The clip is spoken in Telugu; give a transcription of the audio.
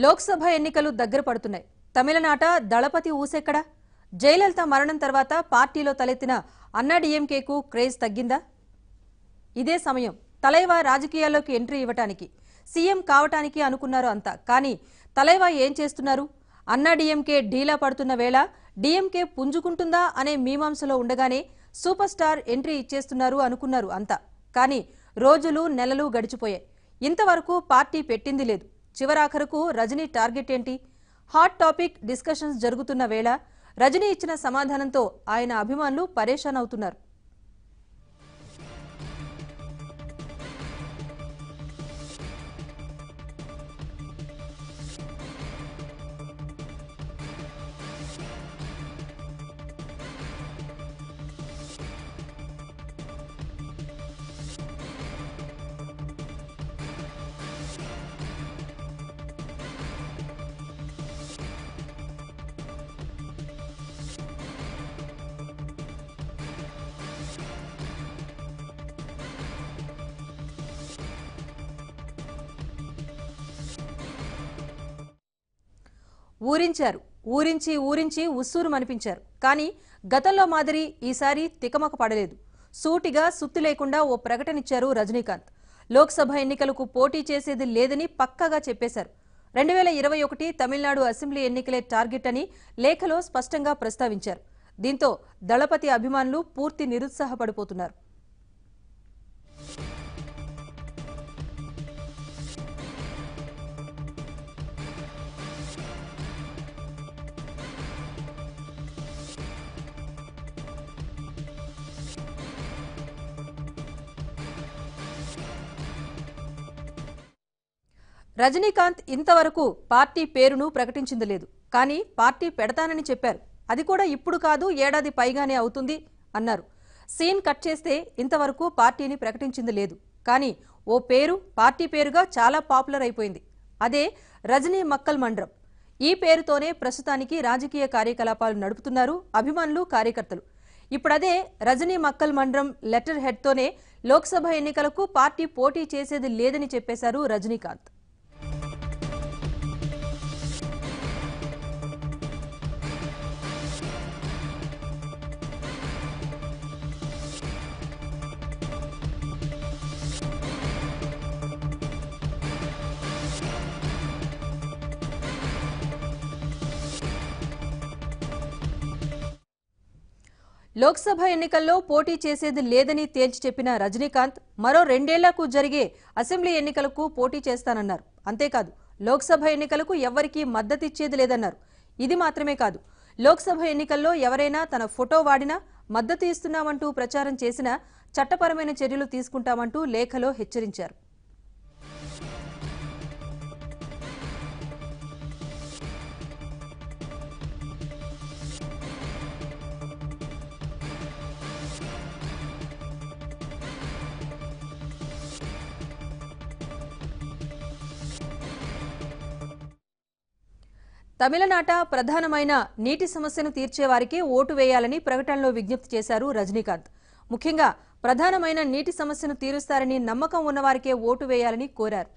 లోక్సభ ఎన్నికలు దగ్గర పడుతున్నాయి. తమిళనాట దళపతి ఊసెక్కడ? జయలలిత మరణం తర్వాత పార్టీలో తలెత్తిన అన్నాడీఎంకేకు క్రేజ్ తగ్గిందా? ఇదే సమయం తలైవా రాజకీయాల్లోకి ఎంట్రీ ఇవ్వటానికి, సీఎం కావటానికి అనుకున్నారు అంతా. కానీ తలైవా ఏం చేస్తున్నారు? అన్నాడీఎంకే ఢీలా పడుతున్న వేళ డీఎంకే పుంజుకుంటుందా అనే మీమాంసలో ఉండగానే సూపర్ స్టార్ ఎంట్రీ ఇచ్చేస్తున్నారు అనుకున్నారు అంతా. కానీ రోజులు నెలలు గడిచిపోయాయి. ఇంతవరకు పార్టీ పెట్టింది లేదు. చివరాఖరుకు రజనీ టార్గెట్ ఏంటి? హాట్ టాపిక్ డిస్కషన్స్ జరుగుతున్న వేళ రజనీ ఇచ్చిన సమాధానంతో ఆయన అభిమానులు పరేషాన్ అవుతున్నారు. ఊరించి ఉస్సూరు మనిపించారు. కానీ గతంలో మాదిరి ఈసారి తికమక పడలేదు. సూటిగా సుత్తి లేకుండా ఓ ప్రకటనిచ్చారు రజనీకాంత్. లోక్సభ ఎన్నికలకు పోటీ చేసేది లేదని పక్కాగా చెప్పేశారు. 2021 తమిళనాడు అసెంబ్లీ ఎన్నికలే టార్గెట్ అని లేఖలో స్పష్టంగా ప్రస్తావించారు. దీంతో దళపతి అభిమానులు పూర్తి నిరుత్సాహపడిపోతున్నారు. రజనీకాంత్ ఇంతవరకు పార్టీ పేరును ప్రకటించింది లేదు. కానీ పార్టీ పెడతానని చెప్పారు. అది కూడా ఇప్పుడు కాదు, ఏడాది పైగానే అవుతుంది అన్నారు. సీన్ కట్ చేస్తే ఇంతవరకు పార్టీని ప్రకటించింది లేదు. కానీ ఓ పేరు పార్టీ పేరుగా చాలా పాపులర్ అయిపోయింది. అదే రజనీ మక్కల్ మండ్రం. ఈ పేరుతోనే ప్రస్తుతానికి రాజకీయ కార్యకలాపాలు నడుపుతున్నారు అభిమానులు, కార్యకర్తలు. ఇప్పుడదే రజనీ మక్కల్ మండ్రం లెటర్ హెడ్తోనే లోక్సభ ఎన్నికలకు పార్టీ పోటీ చేసేది లేదని చెప్పేశారు రజనీకాంత్. లోక్సభ ఎన్నికల్లో పోటీ చేసేది లేదని తేల్చి చెప్పిన రజనీకాంత్ మరో 2 ఏళ్లకు జరిగే అసెంబ్లీ ఎన్నికలకు పోటీ చేస్తానన్నారు. అంతేకాదు, లోక్సభ ఎన్నికలకు ఎవ్వరికీ మద్దతిచ్చేది లేదన్నారు. ఇది మాత్రమే కాదు, లోక్సభ ఎన్నికల్లో ఎవరైనా తన ఫోటో వాడినా, మద్దతు ఇస్తున్నామంటూ ప్రచారం చేసినా చట్టపరమైన చర్యలు తీసుకుంటామంటూ లేఖలో హెచ్చరించారు. తమిళనాట ప్రధానమైన నీటి సమస్యను తీర్చేవారికి ఓటు వేయాలని ప్రకటనలో విజ్ఞప్తి చేశారు రజనీకాంత్. ముఖ్యంగా ప్రధానమైన నీటి సమస్యను తీరుస్తారని నమ్మకం ఉన్నవారికే ఓటు వేయాలని కోరారు.